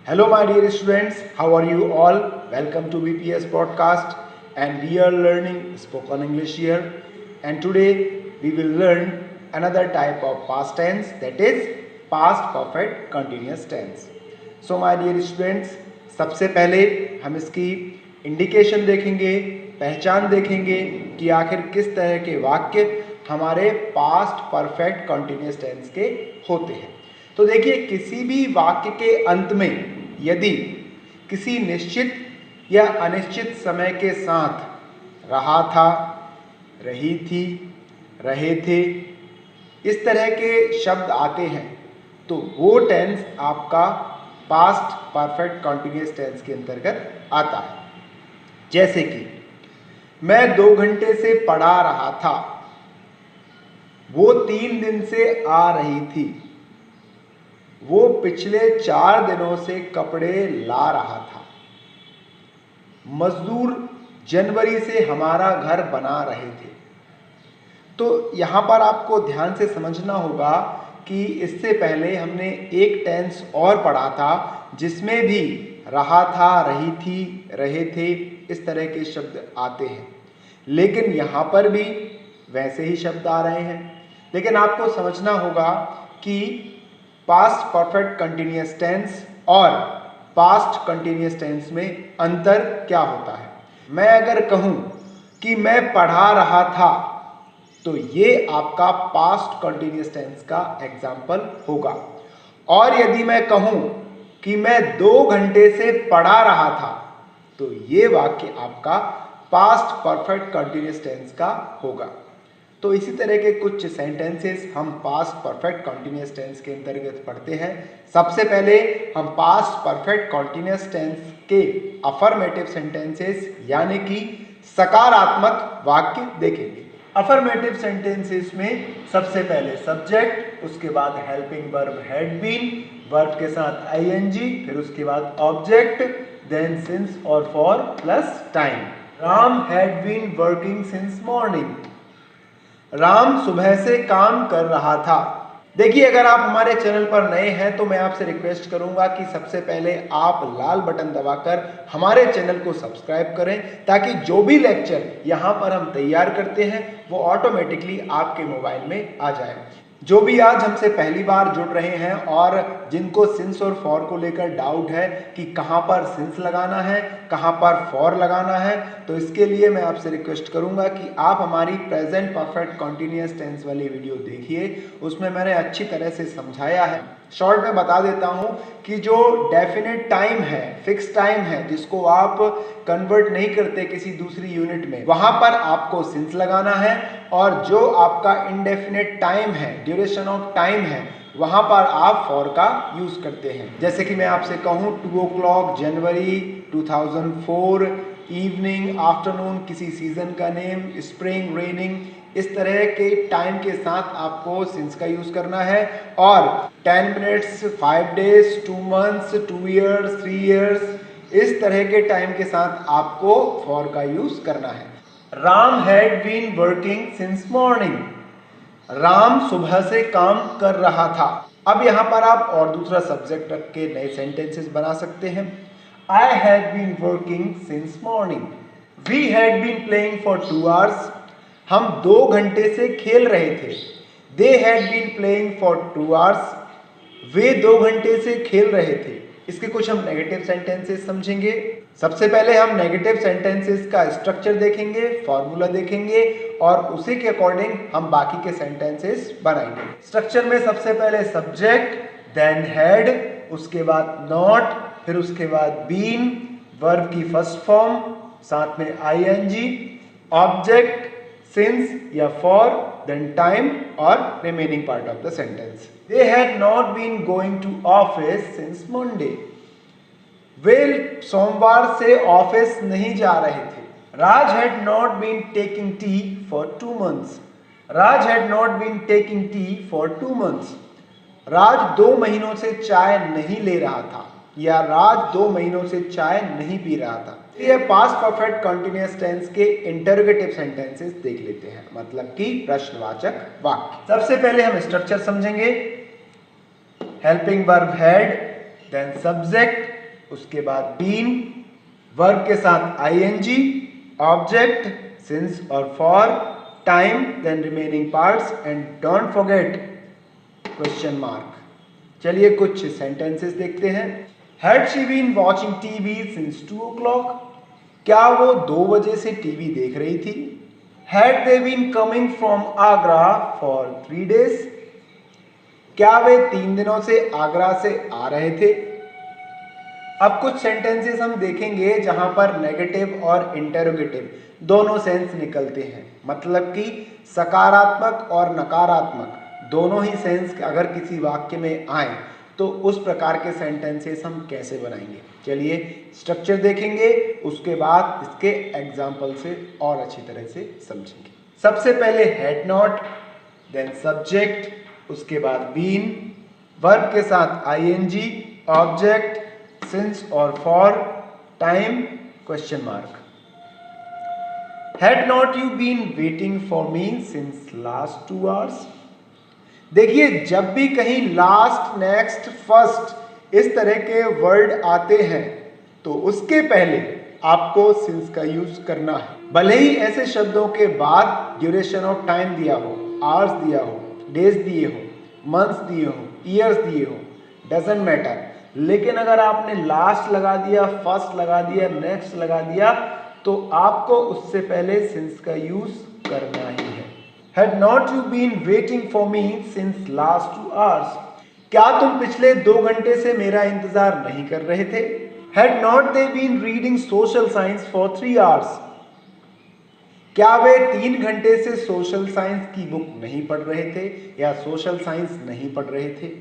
Hello, my dear students. How are you all? Welcome to BPS podcast, and we are learning spoken English here. And today we will learn another type of past tense, that is past perfect continuous tense. So, my dear students, सबसे पहले हम इसकी indication देखेंगे, पहचान देखेंगे कि आखिर किस तरह के वाक्य हमारे पास्ट परफेक्ट कंटिन्यूस टेंस के होते हैं। तो देखिए, किसी भी वाक्य के अंत में यदि किसी निश्चित या अनिश्चित समय के साथ रहा था, रही थी, रहे थे, इस तरह के शब्द आते हैं तो वो टेंस आपका पास्ट परफेक्ट कंटिन्यूअस टेंस के अंतर्गत आता है। जैसे कि मैं 2 घंटे से पढ़ा रहा था, वो 3 दिन से आ रही थी, वो पिछले 4 दिनों से कपड़े ला रहा था, मजदूर जनवरी से हमारा घर बना रहे थे। तो यहाँ पर आपको ध्यान से समझना होगा कि इससे पहले हमने एक टेंस और पढ़ा था जिसमें भी रहा था, रही थी, रहे थे, इस तरह के शब्द आते हैं, लेकिन यहाँ पर भी वैसे ही शब्द आ रहे हैं। लेकिन आपको समझना होगा कि पास्ट परफेक्ट कंटिन्यूअस टेंस और पास्ट कंटिन्यूअस टेंस में अंतर क्या होता है। मैं अगर कहूं कि मैं पढ़ा रहा था तो ये आपका पास्ट कंटिन्यूअस टेंस का एग्जाम्पल होगा, और यदि मैं कहूं कि मैं 2 घंटे से पढ़ा रहा था तो ये वाक्य आपका पास्ट परफेक्ट कंटिन्यूअस टेंस का होगा। तो इसी तरह के कुछ सेंटेंसेस हम पास्ट परफेक्ट कंटिन्यूअस टेंस के अंतर्गत पढ़ते हैं। सबसे पहले हम पास्ट परफेक्ट कंटिन्यूअस टेंस के अफर्मेटिव सेंटेंसेस यानी कि सकारात्मक वाक्य देखेंगे। अफर्मेटिव सेंटेंसेस में सबसे पहले सब्जेक्ट, उसके बाद helping verb had been, verb के साथ आईएनजी, फिर उसके बाद ऑब्जेक्ट, देन सिंस और for plus time. Ram had been working since morning, Ram सुबह से काम कर रहा था। देखिए, अगर आप हमारे चैनल पर नए हैं तो मैं आपसे रिक्वेस्ट करूंगा कि सबसे पहले आप लाल बटन दबाकर हमारे चैनल को सब्सक्राइब करें, ताकि जो भी लेक्चर यहां पर हम तैयार करते हैं वो ऑटोमेटिकली आपके मोबाइल में आ जाए। जो भी आज हमसे पहली बार जुड़ रहे हैं और जिनको सिंस और फॉर को लेकर डाउट है कि कहां पर सिंस लगाना है, कहां पर फॉर लगाना है, तो इसके लिए मैं आपसे रिक्वेस्ट करूंगा कि आप हमारी प्रेजेंट परफेक्ट कंटिन्यूअस टेंस वाली वीडियो देखिए। उसमें मैंने अच्छी तरह से समझाया है। शॉर्ट में बता देता हूं कि जो डेफिनेट टाइम है, फिक्स टाइम है, जिसको आप कन्वर्ट नहीं करते किसी दूसरी यूनिट में, वहां पर आपको सिंस लगाना है, और जो आपका इंडेफिनेट टाइम है, ड्यूरेशन ऑफ टाइम है, वहां पर आप फॉर का यूज करते हैं। जैसे कि मैं आपसे कहूं 2 o'clock जनवरी 2004, इवनिंग, आफ्टरनून, किसी सीजन का नेम, स्प्रिंग, रेनिंग, इस तरह के टाइम के साथ आपको सिंस का यूज करना है। और 10 minutes, 5 days, 2 months, 2 years, 3 years, इस तरह के टाइम के साथ आपको फॉर का यूज करना है। Ram had been working since morning, Ram सुबह से काम कर रहा था। अब यहां पर आप और दूसरा सब्जेक्ट रख के नए सेंटेंसेस बना सकते हैं। I had been working since morning. We had been playing for 2 hours. हम 2 घंटे से खेल रहे थे। They had been playing for 2 hours. वे 2 घंटे से खेल रहे थे। इसके कुछ हम नेगेटिव सेंटेंसेस समझेंगे। सबसे पहले हम नेगेटिव सेंटेंसेस का स्ट्रक्चर देखेंगे, फॉर्मूला देखेंगे, और उसी के अकॉर्डिंग हम बाकी के सेंटेंसेस बनाएंगे। स्ट्रक्चर में सबसे पहले सब्जेक्ट, देन हैड, उसके बाद नॉट, फिर उसके बाद बीन, वर्ब की फर्स्ट फॉर्म, साथ में आईएनजी, ऑब्जेक्ट, सिंस या फॉर, देन टाइम और remaining part of the sentence. They had not been going to office since Monday, वे सोमवार से ऑफिस नहीं जा रहे थे। Raj had not been taking tea for 2 months, Raj had not been taking tea for 2 months, Raj 2 महीनों से चाय नहीं ले रहा था, या राज 2 महीनों से चाय नहीं पी रहा था। ये पास्ट परफेक्ट कंटिन्यूअस टेंस के इंटरोगेटिव सेंटेंसेस देख लेते हैं, मतलब कि प्रश्नवाचक वाक्य। सबसे पहले हम स्ट्रक्चर समझेंगे। Helping verb had, then subject, उसके बाद बीन, वर्ब के साथ आईएनजी, ऑब्जेक्ट, सिंस और for, time, then remaining parts and don't forget question mark. चलिए कुछ सेंटेंसेस देखते हैं। Had she been watching TV since 2 o'clock? क्या वो 2 बजे से टीवी देख रही थी? Had they been coming from Agra for 3 days? क्या वे 3 दिनों से आगरा से आ रहे थे? अब कुछ सेंटेंसेस हम देखेंगे जहां पर नेगेटिव और इंटेरोगेटिव दोनों सेंस निकलते हैं, मतलब कि सकारात्मक और नकारात्मक दोनों ही सेंस अगर किसी वाक्य में आए तो उस प्रकार के सेंटेंसेस हम कैसे बनाएंगे। चलिए स्ट्रक्चर देखेंगे, उसके बाद इसके एग्जाम्पल से और अच्छी तरह से समझेंगे। सबसे पहले हैड नॉट, देन सब्जेक्ट, उसके बाद बीन, वर्ब के साथ आईएनजी, ऑब्जेक्ट, सिंस और for, time, question mark. Had not you been waiting for me since last 2 hours? देखिए जब भी कहीं लास्ट, नेक्स्ट, फर्स्ट इस तरह के वर्ड आते हैं तो उसके पहले आपको सिंस का यूज करना है। भले ही ऐसे शब्दों के बाद ड्यूरेशन ऑफ टाइम दिया हो, आवर्स दिया हो, डेज दिए हो, मंथ्स दिए हो, ईयर्स दिए हो, डजंट मैटर, लेकिन अगर आपने लास्ट लगा दिया, फर्स्ट लगा दिया, नेक्स्ट लगा दिया तो आपको उससे पहले सिंस का यूज करना ही है। Had not you been waiting for me since last 2 hours? क्या तुम पिछले 2 घंटे से मेरा इंतजार नहीं कर रहे थे? Had not they been reading social science for 3 hours? क्या वे 3 घंटे से सोशल साइंस की बुक नहीं पढ़ रहे थे या सोशल साइंस नहीं पढ़ रहे थे?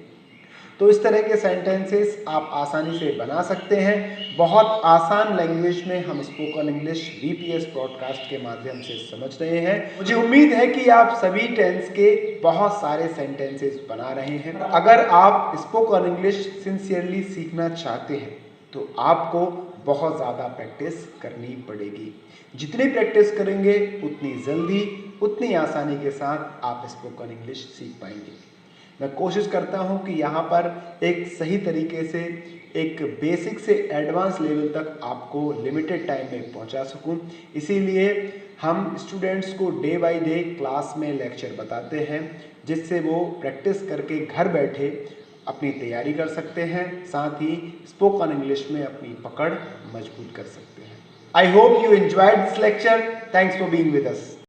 तो इस तरह के सेंटेंसेस आप आसानी से बना सकते हैं। बहुत आसान लैंग्वेज में हम स्पोकन इंग्लिश VPS ब्रॉडकास्ट के माध्यम से समझ रहे हैं। मुझे उम्मीद है कि आप सभी टेंस के बहुत सारे सेंटेंसेस बना रहे हैं। अगर आप स्पोकन इंग्लिश सिंसियरली सीखना चाहते हैं तो आपको बहुत ज़्यादा प्रैक्टिस करनी पड़ेगी। जितनी प्रैक्टिस करेंगे उतनी जल्दी, उतनी आसानी के साथ आप स्पोकन इंग्लिश सीख पाएंगे। मैं कोशिश करता हूं कि यहाँ पर एक सही तरीके से एक बेसिक से एडवांस लेवल तक आपको लिमिटेड टाइम में पहुँचा सकूं। इसीलिए हम स्टूडेंट्स को डे बाय डे क्लास में लेक्चर बताते हैं, जिससे वो प्रैक्टिस करके घर बैठे अपनी तैयारी कर सकते हैं, साथ ही स्पोकन इंग्लिश में अपनी पकड़ मजबूत कर सकते हैं। I hope you enjoyed this lecture. Thanks for being with us.